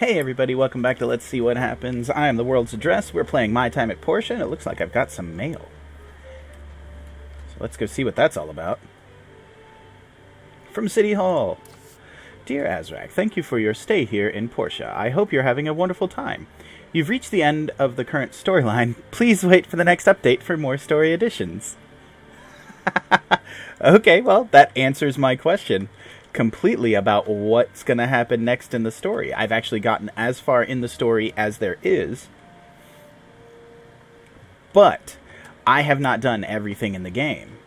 Hey everybody, welcome back to Let's See What Happens. I am the World's Address. We're playing My Time at Portia, and it looks like I've got some mail. So let's go see what that's all about. From City Hall. Dear Azrak, thank you for your stay here in Portia. I hope you're having a wonderful time. You've reached the end of the current storyline. Please wait for the next update for more story additions. Okay, well, that answers my question completely about what's going to happen next in the story. I've actually gotten as far in the story as there is, but I have not done everything in the game.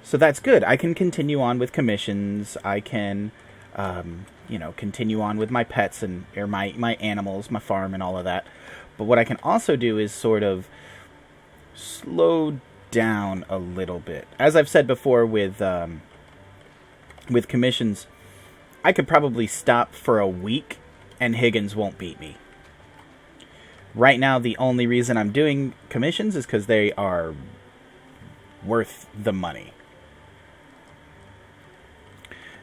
So that's good. I can continue on with commissions. I can, continue on with my pets and or my animals, my farm and all of that. But what I can also do is sort of slow down a little bit. As I've said before with commissions, I could probably stop for a week and Higgins won't beat me. Right now, the only reason I'm doing commissions is because they are worth the money.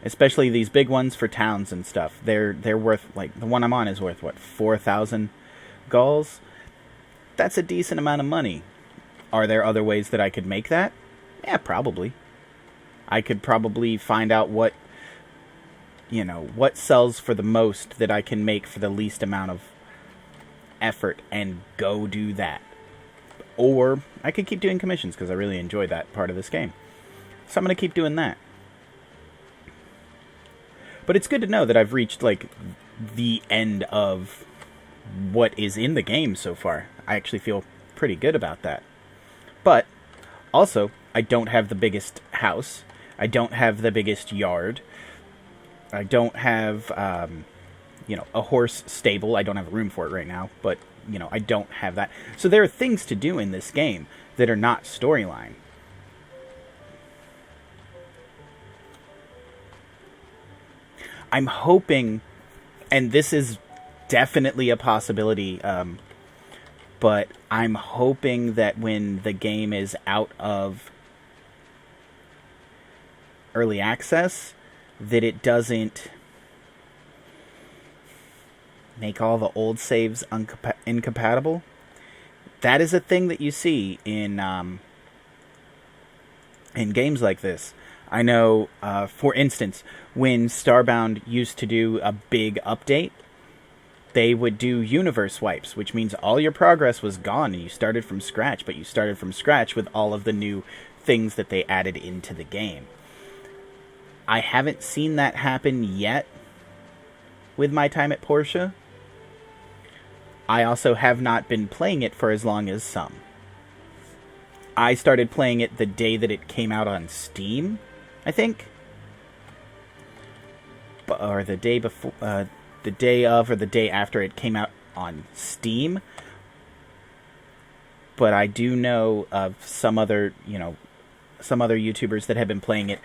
Especially these big ones for towns and stuff. They're worth, like, the one I'm on is worth, 4,000 galls? That's a decent amount of money. Are there other ways that I could make that? Yeah, probably. I could probably find out what sells for the most that I can make for the least amount of effort and go do that. Or I could keep doing commissions because I really enjoy that part of this game. So I'm going to keep doing that. But it's good to know that I've reached, the end of what is in the game so far. I actually feel pretty good about that. But also, I don't have the biggest house. I don't have the biggest yard. I don't have, a horse stable. I don't have room for it right now, but, I don't have that. So there are things to do in this game that are not storyline. I'm hoping, and this is definitely a possibility, but I'm hoping that when the game is out of early access, that it doesn't make all the old saves incompatible. That is a thing that you see in games like this. I know, for instance, when Starbound used to do a big update, they would do universe wipes, which means all your progress was gone and you started from scratch, but you started from scratch with all of the new things that they added into the game. I haven't seen that happen yet with My Time at Portia. I also have not been playing it for as long as some. I started playing it the day that it came out on Steam, I think. Or the day before, the day of or the day after it came out on Steam. But I do know of some other YouTubers that have been playing it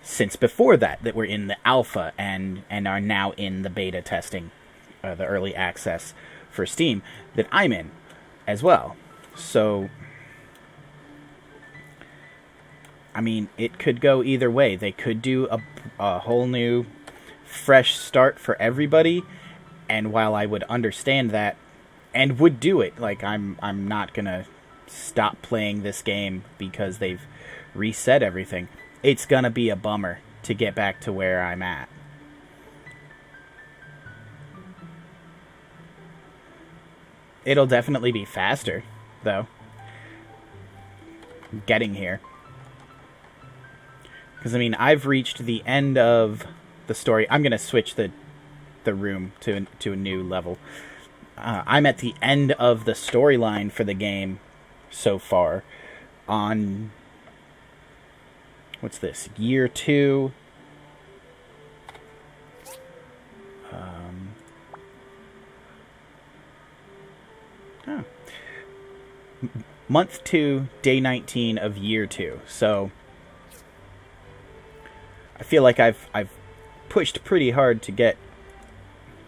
since before that were in the alpha and are now in the beta testing, the early access for Steam that I'm in as well. So, I mean, it could go either way. They could do a whole new, fresh start for everybody, and while I would understand that and would do it, I'm not gonna stop playing this game because they've reset everything. It's gonna be a bummer to get back to where I'm at. It'll definitely be faster, though, getting here. Because, I've reached the end of the story. I'm going to switch the room to a new level. I'm at the end of the storyline for the game so far on... What's this? Year 2. Month 2, day 19 of year 2. So I feel like I've pushed pretty hard to get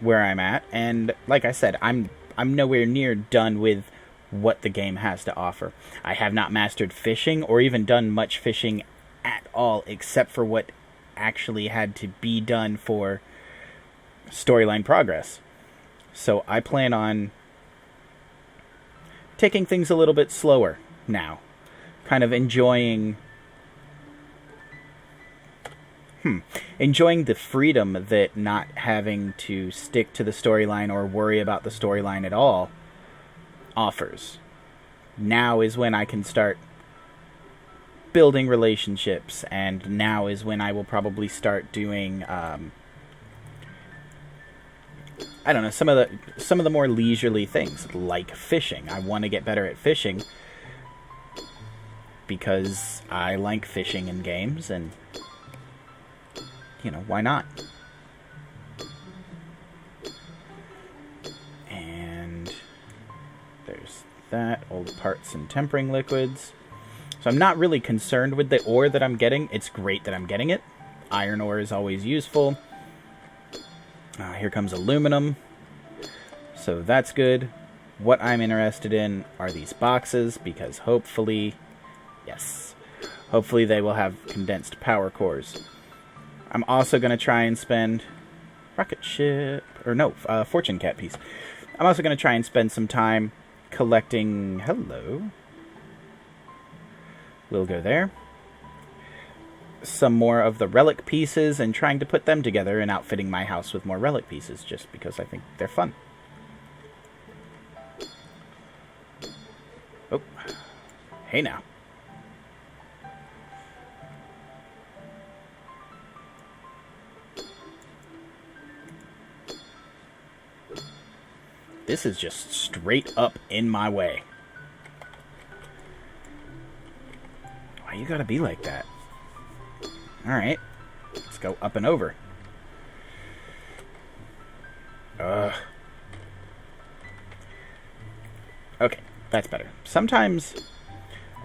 where I'm at, and like I said, I'm nowhere near done with what the game has to offer. I have not mastered fishing or even done much fishing at all, except for what actually had to be done for storyline progress. So I plan on taking things a little bit slower now. Kind of enjoying the freedom that not having to stick to the storyline or worry about the storyline at all offers. Now is when I can start building relationships, and now is when I will probably start doing I don't know, some of the more leisurely things, like fishing. I want to get better at fishing because I like fishing in games, and why not? And there's that, old parts and tempering liquids. So I'm not really concerned with the ore that I'm getting. It's great that I'm getting it. Iron ore is always useful. Here comes aluminum. So that's good. What I'm interested in are these boxes, because hopefully they will have condensed power cores. I'm also going to try and spend fortune cat piece. I'm also going to try and spend some time collecting... Hello. We'll go there. Some more of the relic pieces and trying to put them together and outfitting my house with more relic pieces, just because I think they're fun. Oh. Hey now. This is just straight up in my way. Why you gotta be like that? Alright. Let's go up and over. Okay, that's better. Sometimes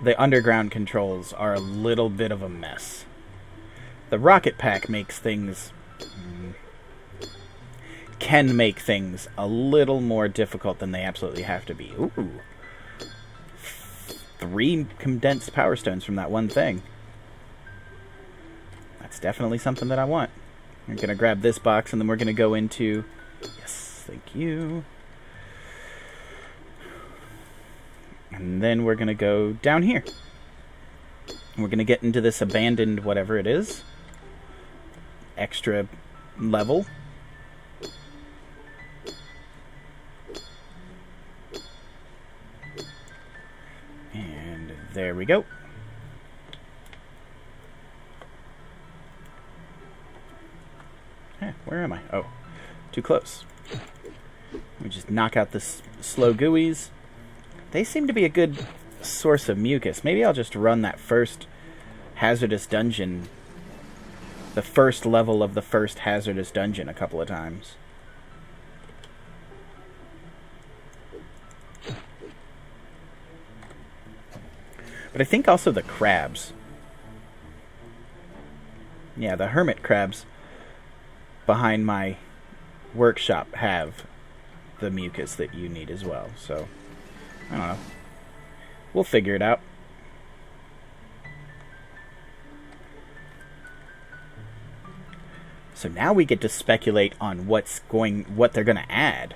the underground controls are a little bit of a mess. The rocket pack makes things... can make things a little more difficult than they absolutely have to be. Ooh. 3 condensed power stones from that one thing. That's definitely something that I want. I'm going to grab this box, and then we're going to go into... Yes, thank you. And then we're going to go down here. And we're going to get into this abandoned whatever it is. Extra level. And there we go. Where am I? Oh, too close. Let me just knock out the slow gooeys. They seem to be a good source of mucus. Maybe I'll just run that first hazardous dungeon, the first level of the first hazardous dungeon, a couple of times. But I think also the crabs. Yeah, the hermit crabs behind my workshop have the mucus that you need as well. So, I don't know. We'll figure it out. So now we get to speculate on what they're going to add.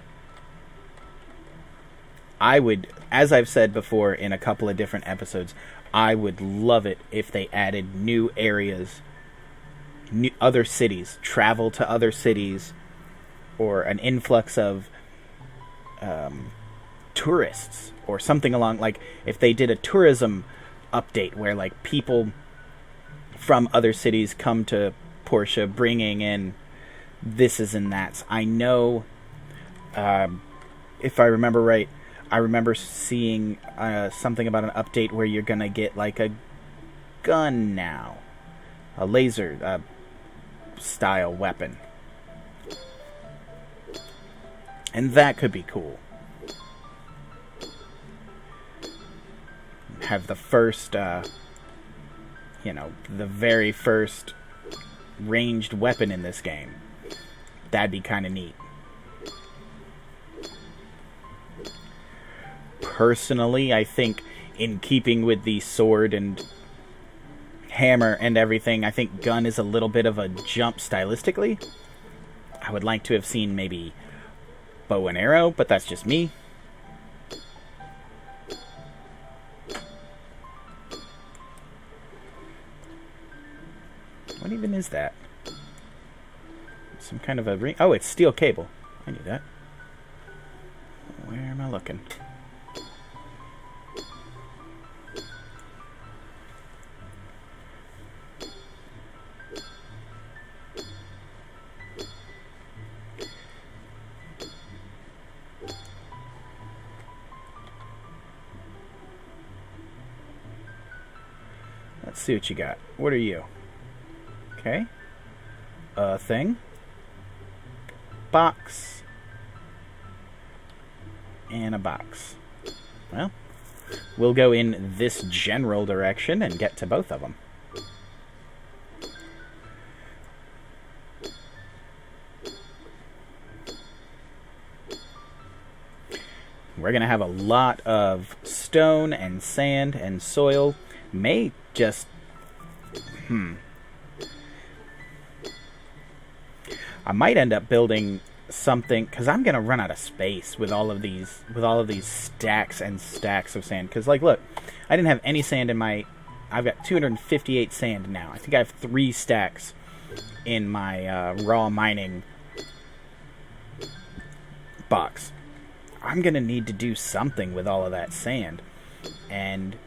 I would, as I've said before in a couple of different episodes, I would love it if they added new areas, other cities, travel to other cities, or an influx of tourists, or something along, like if they did a tourism update where like people from other cities come to Portia bringing in thises and that's. I know, if I remember right, I remember seeing something about an update where you're gonna get like a gun now, a laser style weapon, and that could be cool. Have the first, the very first ranged weapon in this game. That'd be kind of neat. Personally, I think in keeping with the sword and hammer and everything, I think gun is a little bit of a jump stylistically. I would like to have seen maybe bow and arrow, but that's just me. What even is that? Some kind of a ring. Oh, it's steel cable. I knew that. Where am I looking? Let's see what you got. What are you? Okay. A thing. Box. And a box. Well, we'll go in this general direction and get to both of them. We're going to have a lot of stone and sand and soil. May just... I might end up building something, because I'm going to run out of space with all of these stacks and stacks of sand. Because, like, look, I didn't have any sand in my... I've got 258 sand now. I think I have 3 stacks in my raw mining box. I'm going to need to do something with all of that sand. And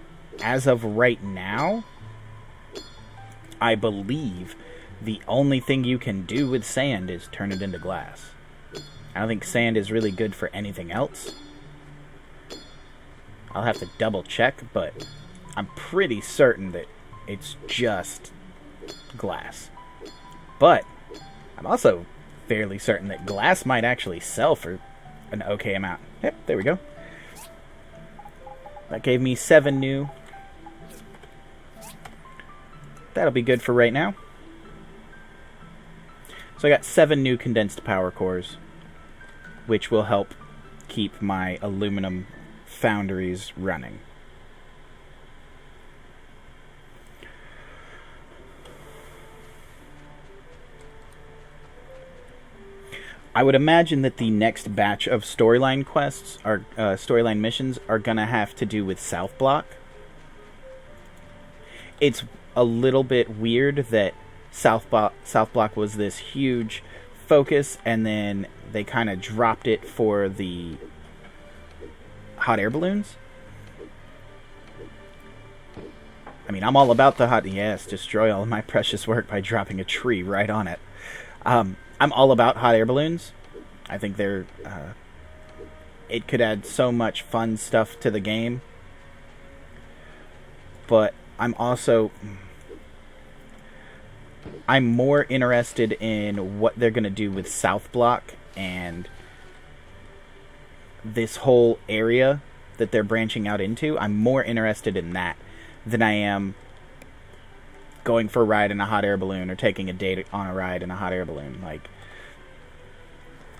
as of right now, I believe the only thing you can do with sand is turn it into glass. I don't think sand is really good for anything else. I'll have to double check, but I'm pretty certain that it's just glass. But I'm also fairly certain that glass might actually sell for an okay amount. Yep, there we go. That gave me 7 new. That'll be good for right now. So I got 7 new condensed power cores, which will help keep my aluminum foundries running. I would imagine that the next batch of storyline quests, or storyline missions, are going to have to do with South Block. It's a little bit weird that South Block was this huge focus, and then they kind of dropped it for the hot air balloons. I mean, I'm all about the hot... Yes, destroy all of my precious work by dropping a tree right on it. I'm all about hot air balloons. I think they're... it could add so much fun stuff to the game. But I'm also... I'm more interested in what they're going to do with South Block and this whole area that they're branching out into. I'm more interested in that than I am going for a ride in a hot air balloon or taking a date on a ride in a hot air balloon. Like,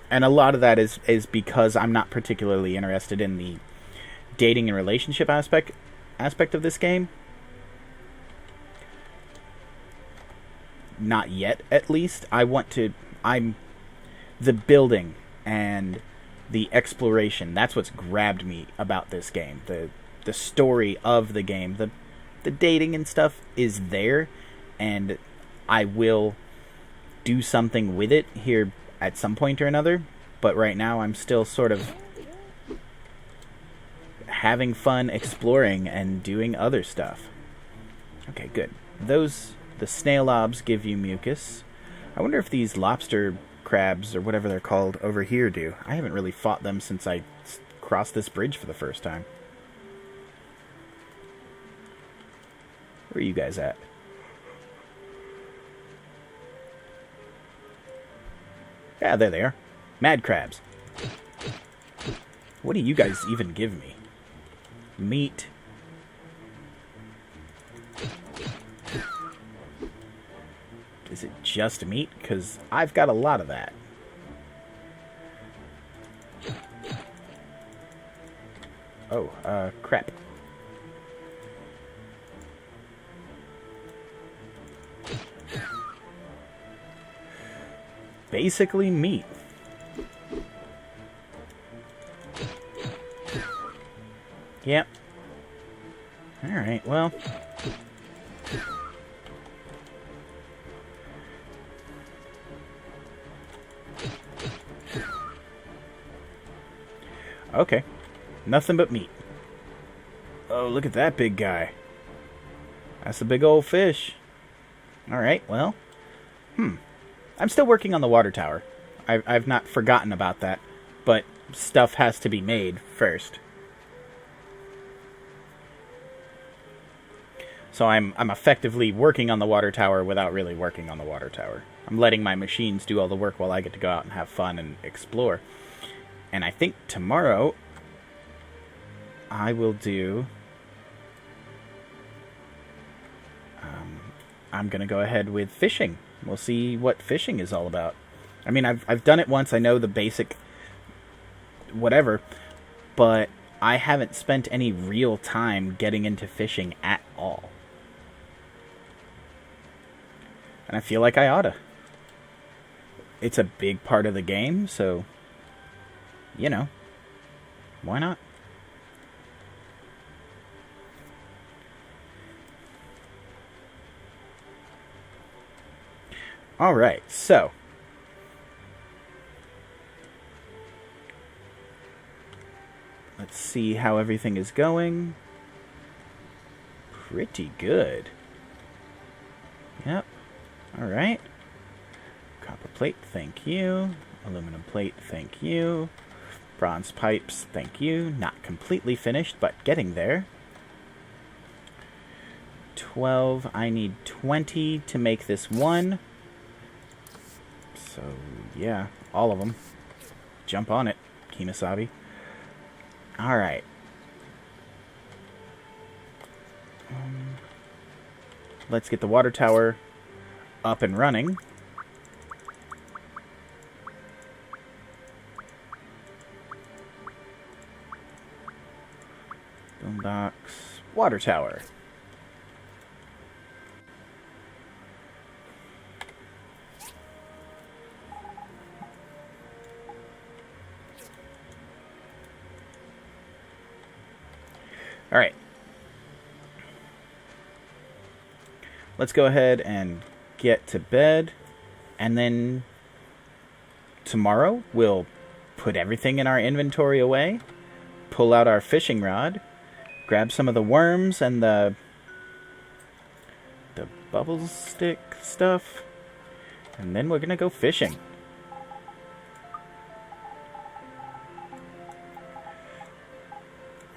and a lot of that is because I'm not particularly interested in the dating and relationship aspect of this game. Not yet, at least. I'm the building and the exploration. That's what's grabbed me about this game. The story of the game. The dating and stuff is there, and I will do something with it here at some point or another. But right now, I'm still sort of having fun exploring and doing other stuff. Okay, good. The snail lobs give you mucus. I wonder if these lobster crabs, or whatever they're called, over here do. I haven't really fought them since I crossed this bridge for the first time. Where are you guys at? Yeah, there they are. Mad crabs. What do you guys even give me? Meat. Is it just meat? Because I've got a lot of that. Oh, crap. basically meat. Yep. Alright, well. Okay. Nothing but meat. Oh, look at that big guy. That's a big old fish. Alright, well. I'm still working on the water tower. I've not forgotten about that. But stuff has to be made first. So I'm effectively working on the water tower without really working on the water tower. I'm letting my machines do all the work while I get to go out and have fun and explore. And I think tomorrow I will do... I'm going to go ahead with fishing. We'll see what fishing is all about. I mean, I've done it once. I know the basic whatever. But I haven't spent any real time getting into fishing at all. And I feel like I oughta. It's a big part of the game, so, you know, why not? Alright, so. Let's see how everything is going. Pretty good. Yep. Alright. Copper plate, thank you. Aluminum plate, thank you. Bronze pipes, thank you. Not completely finished, but getting there. 12. I need 20 to make this one. So, yeah, all of them. Jump on it, Kimasabi. Alright. Let's get the water tower up and running. Boombox, water tower. All right. Let's go ahead and get to bed, and then tomorrow we'll put everything in our inventory away, pull out our fishing rod, grab some of the worms and the bubble stick stuff, and then we're gonna go fishing.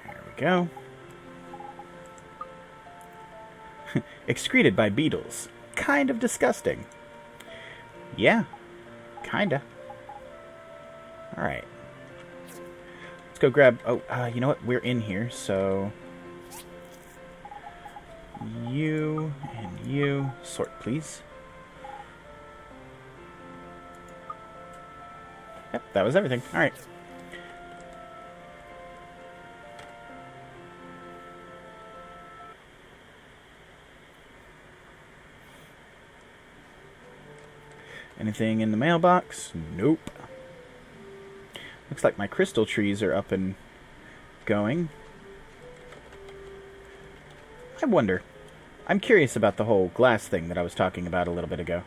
There we go. Excreted by beetles. Kind of disgusting. Yeah, kinda. Alright. Let's go grab... Oh, you know what? We're in here, so... You and you. Sort, please. Yep, that was everything. Alright. Anything in the mailbox? Nope. Looks like my crystal trees are up and going. I wonder. I'm curious about the whole glass thing that I was talking about a little bit ago.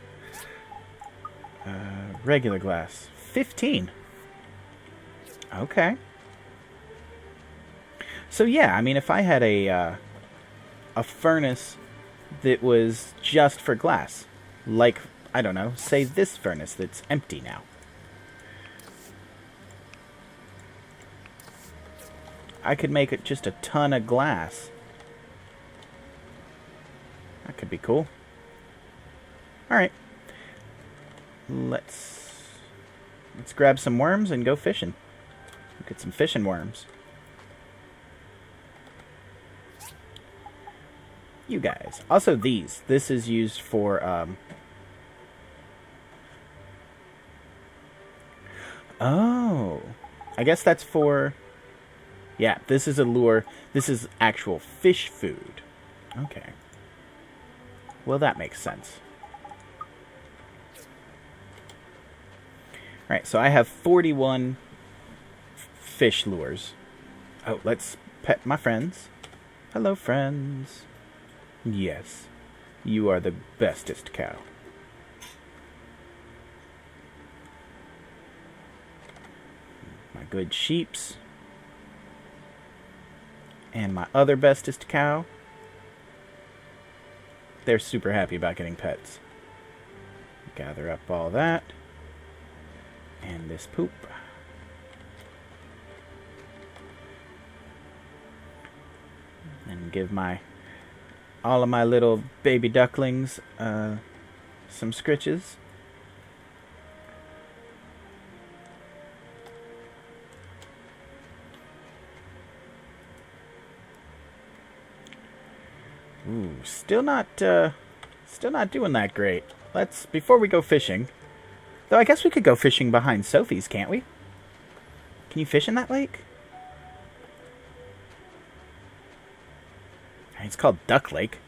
Regular glass. 15. Okay. So yeah, I mean, if I had a furnace that was just for glass, like, I don't know, say this furnace that's empty now. I could make it just a ton of glass. That could be cool. Alright. Let's grab some worms and go fishing. Get some fishing worms. You guys. Also these. This is used for, Oh. I guess that's for... Yeah, this is a lure. This is actual fish food. Okay. Well, that makes sense. Alright, so I have 41 fish lures. Oh, let's pet my friends. Hello, friends. Yes, you are the bestest cow. My good sheeps. And my other bestest cow. They're super happy about getting pets. Gather up all that. And this poop. And give all of my little baby ducklings some scritches. Ooh, still not doing that great. Before we go fishing, though I guess we could go fishing behind Sophie's, can't we? Can you fish in that lake? It's called Duck Lake,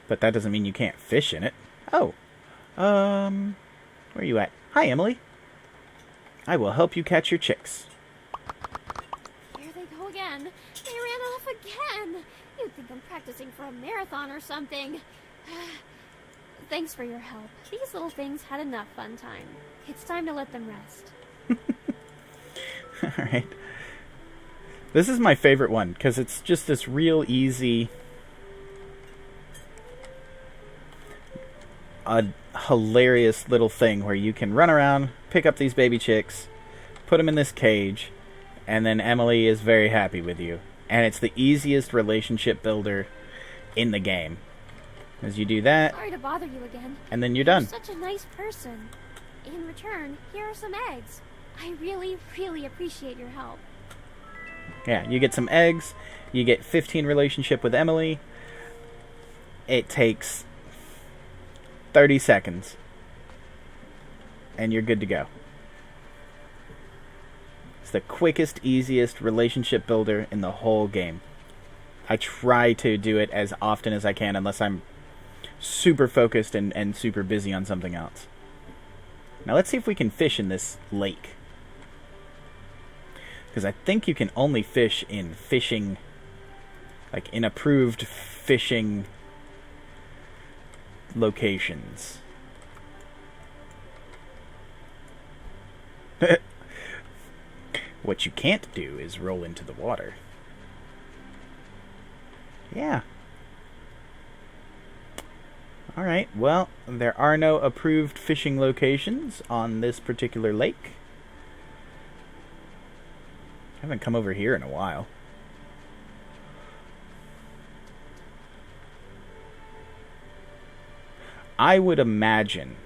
but that doesn't mean you can't fish in it. Oh, where are you at? Hi, Emily. I will help you catch your chicks. Here they go again. They ran off again. You'd think I'm practicing for a marathon or something. Thanks for your help. These little things had enough fun time. It's time to let them rest. Alright. This is my favorite one, because it's just this real easy, hilarious little thing where you can run around, pick up these baby chicks, put them in this cage, and then Emily is very happy with you. And it's the easiest relationship builder in the game. As you do that, Sorry to bother you again. And then you're done. You're such a nice person. In return, here are some eggs. I really, really appreciate your help. Yeah, you get some eggs, you get 15 relationship with Emily. It takes 30 seconds. And you're good to go. It's the quickest, easiest relationship builder in the whole game. I try to do it as often as I can, unless I'm super focused and super busy on something else. Now let's see if we can fish in this lake. Because I think you can only fish in in approved fishing locations. What you can't do is roll into the water. Yeah. Alright, well, there are no approved fishing locations on this particular lake. I haven't come over here in a while. I would imagine,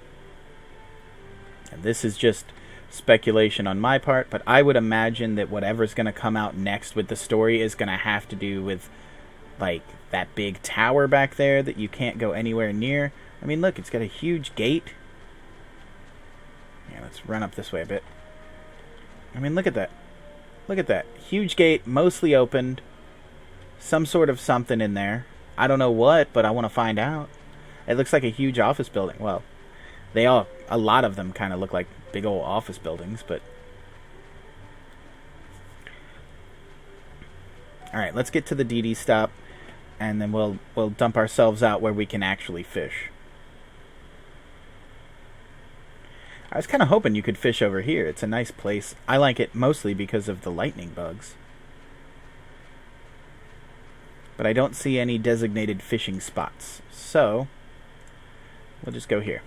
and this is just speculation on my part, but I would imagine that whatever's going to come out next with the story is going to have to do with, like, that big tower back there that you can't go anywhere near. I mean, look, it's got a huge gate. Yeah, let's run up this way a bit. I mean, look at that. Look at that. Huge gate, mostly opened. Some sort of something in there. I don't know what, but I want to find out. It looks like a huge office building. Well, a lot of them kind of look like big old office buildings, but... Alright, let's get to the DD stop, and then we'll dump ourselves out where we can actually fish. I was kind of hoping you could fish over here. It's a nice place. I like it mostly because of the lightning bugs. But I don't see any designated fishing spots. So, we'll just go here.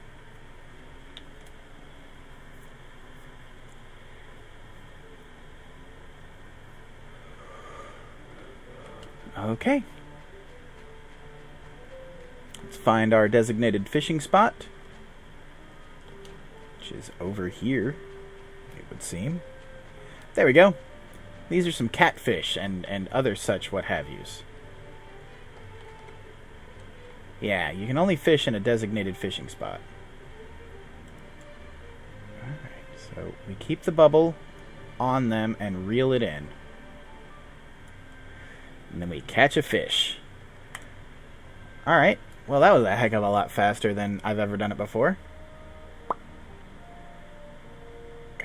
Okay. Let's find our designated fishing spot. Which is over here, it would seem. There we go. These are some catfish and other such what have yous. Yeah, you can only fish in a designated fishing spot. Alright, so we keep the bubble on them and reel it in. And then we catch a fish. Alright, well that was a heck of a lot faster than I've ever done it before.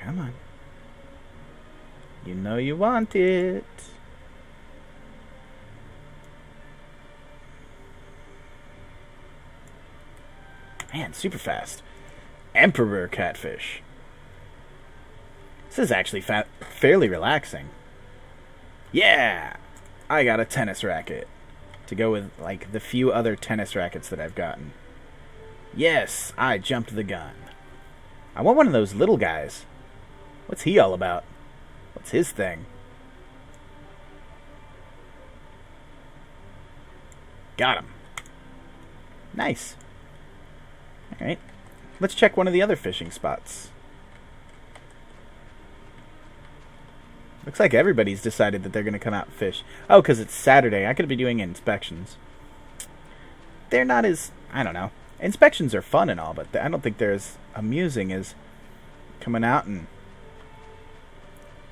Come on. You know you want it. Man, super fast. Emperor catfish. This is actually fairly relaxing. Yeah! I got a tennis racket. To go with, like, the few other tennis rackets that I've gotten. Yes, I jumped the gun. I want one of those little guys. What's he all about? What's his thing? Got him. Nice. Alright. Let's check one of the other fishing spots. Looks like everybody's decided that they're going to come out and fish. Oh, because it's Saturday. I could be doing inspections. They're not as... I don't know. Inspections are fun and all, but I don't think they're as amusing as coming out and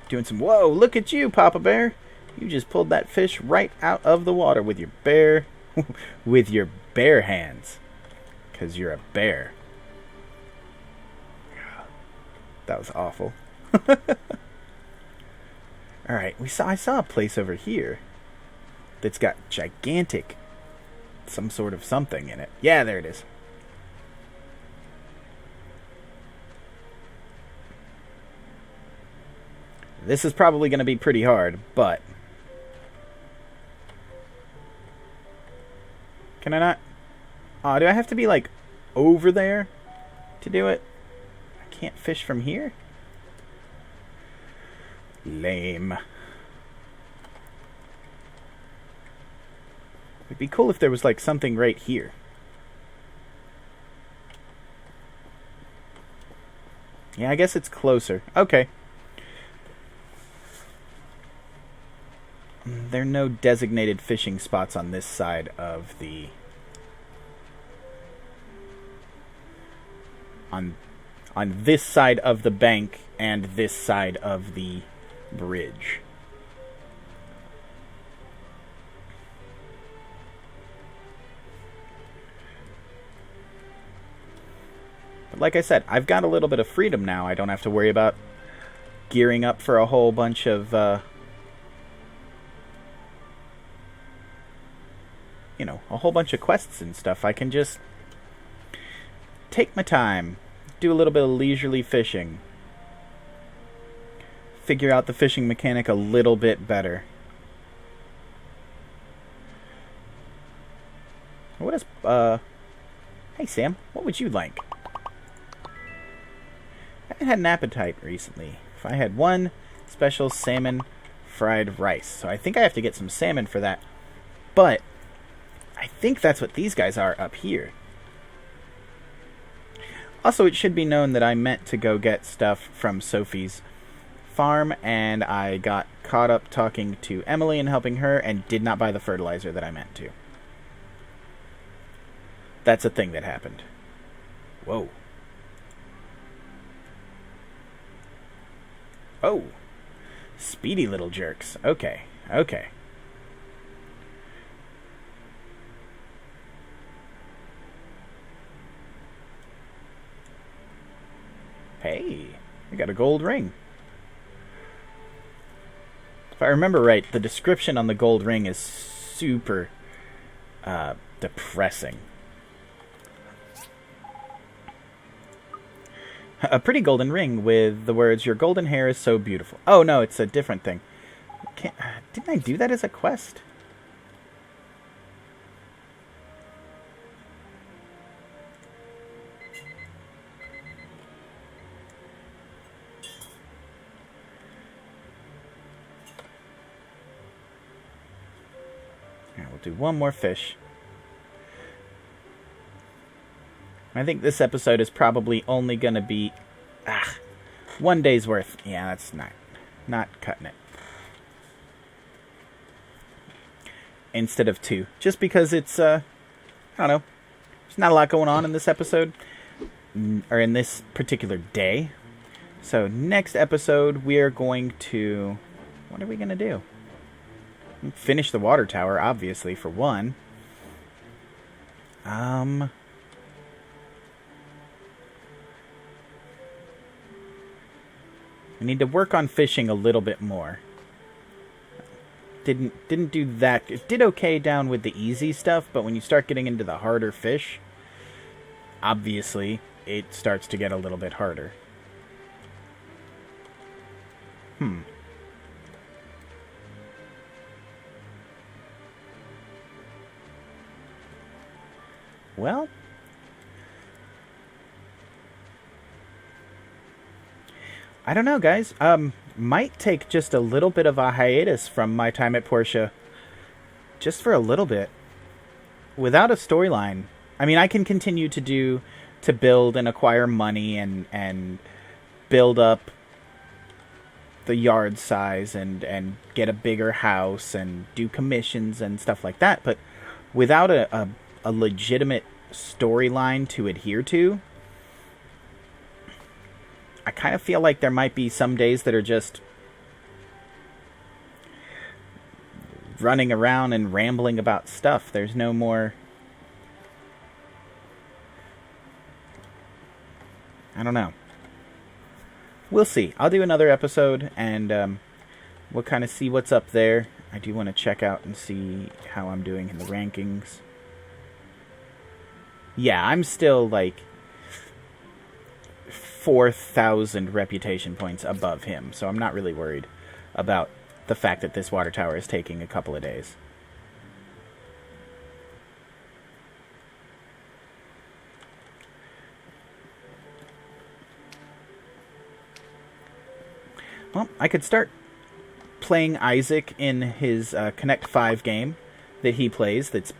doing some... Whoa, look at you, Papa Bear. You just pulled that fish right out of the water with your bare... with your bare hands. Because you're a bear. That was awful. Alright, I saw a place over here that's got gigantic some sort of something in it. Yeah, there it is. This is probably going to be pretty hard, but... Can I not... Oh, do I have to be, like, over there to do it? I can't fish from here? Lame. It'd be cool if there was, like, something right here. Yeah, I guess it's closer. Okay. There are no designated fishing spots on this side of the... On this side of the bank and this side of the bridge. But like I said, I've got a little bit of freedom now. I don't have to worry about gearing up for a whole bunch of... you know, a whole bunch of quests and stuff. I can just take my time, do a little bit of leisurely fishing, figure out the fishing mechanic a little bit better. What is, hey Sam, what would you like? I haven't had an appetite recently. If I had one special salmon fried rice. So I think I have to get some salmon for that. But I think that's what these guys are up here. Also, it should be known that I meant to go get stuff from Sophie's farm, and I got caught up talking to Emily and helping her, and did not buy the fertilizer that I meant to. That's a thing that happened. Whoa. Oh. Speedy little jerks. Okay. Okay. Hey, I got a gold ring. If I remember right, the description on the gold ring is super depressing. A pretty golden ring with the words, "Your golden hair is so beautiful." Oh, no, it's a different thing. Didn't I do that as a quest? We'll do one more fish. I think this episode is probably only going to be 1 day's worth. Yeah, that's not cutting it. Instead of 2. Just because it's, I don't know. There's not a lot going on in this episode. Or in this particular day. So next episode we are going to... What are we going to do? Finish the water tower, obviously, for one. I need to work on fishing a little bit more. Didn't do that. It did okay down with the easy stuff, but when you start getting into the harder fish, obviously it starts to get a little bit harder. Well, I don't know, guys. Might take just a little bit of a hiatus from my time at Portia. Just for a little bit. Without a storyline. I mean, I can continue to build and acquire money and build up the yard size and get a bigger house and do commissions and stuff like that. But without a legitimate storyline to adhere to, I kind of feel like there might be some days that are just running around and rambling about stuff. There's no more... I don't know. We'll see. I'll do another episode, and we'll kind of see what's up there. I do want to check out and see how I'm doing in the rankings. Yeah, I'm still, like, 4,000 reputation points above him, so I'm not really worried about the fact that this water tower is taking a couple of days. Well, I could start playing Isaac in his Connect 5 game that he plays that's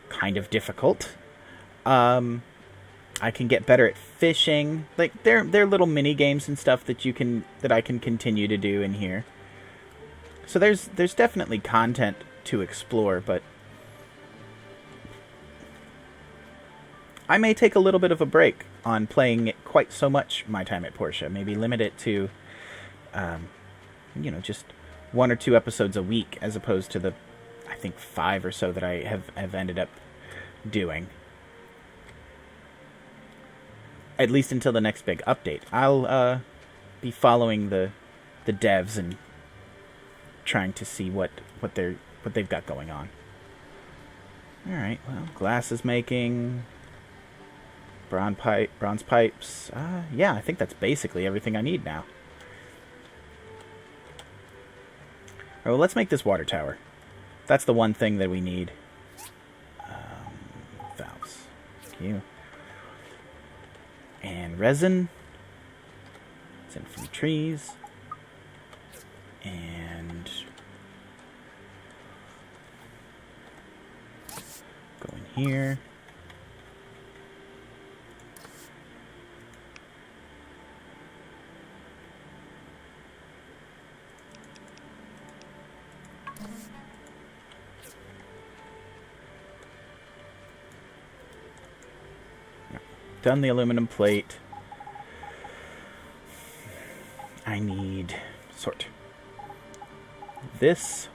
kind of difficult. I can get better at fishing. Like, they're little mini games and stuff that I can continue to do in here. So there's definitely content to explore, but I may take a little bit of a break on playing it quite so much my time at Portia. Maybe limit it to, just 1 or 2 episodes a week, as opposed to the, I think, 5 or so that I have ended up doing. At least until the next big update. I'll be following the devs and trying to see what they've got going on. All right. Well, glass is making bronze pipes. Yeah, I think that's basically everything I need now. All right, well, let's make this water tower. That's the one thing that we need. Valves. Thank you. And resin. It's in from trees. And go in here. Done the aluminum plate. I need sort. This.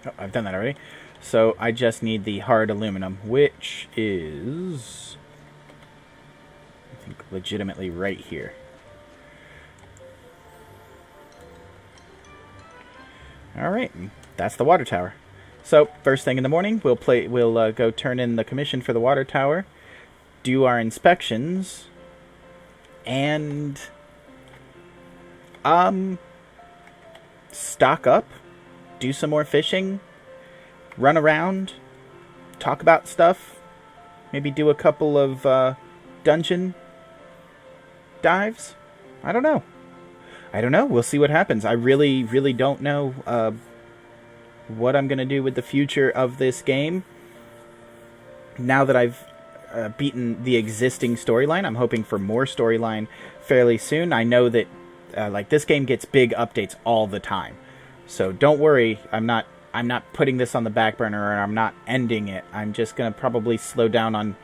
Oh, I've done that already. So I just need the hard aluminum, which is, I think, legitimately right here. All right, that's the water tower. So first thing in the morning, we'll go turn in the commission for the water tower, do our inspections, and stock up, do some more fishing, run around, talk about stuff, maybe do a couple of dungeon dives. I don't know. We'll see what happens. I really, really don't know what I'm going to do with the future of this game. Now that I've beaten the existing storyline, I'm hoping for more storyline fairly soon. I know that this game gets big updates all the time. So don't worry, I'm not putting this on the back burner, or I'm not ending it. I'm just going to probably slow down on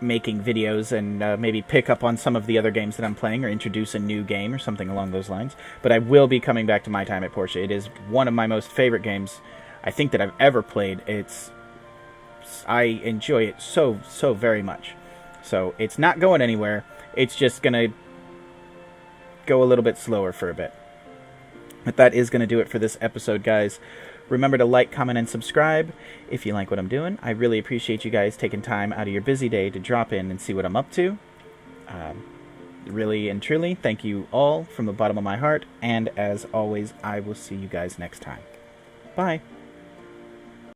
making videos and maybe pick up on some of the other games that I'm playing or introduce a new game or something along those lines. But I will be coming back to My Time at Portia. It is one of my most favorite games I think that I've ever played. I enjoy it so very much. So it's not going anywhere. It's just going to go a little bit slower for a bit. But that is going to do it for this episode, guys. Remember to like, comment, and subscribe if you like what I'm doing. I really appreciate you guys taking time out of your busy day to drop in and see what I'm up to. Really and truly, thank you all from the bottom of my heart. And as always, I will see you guys next time. Bye.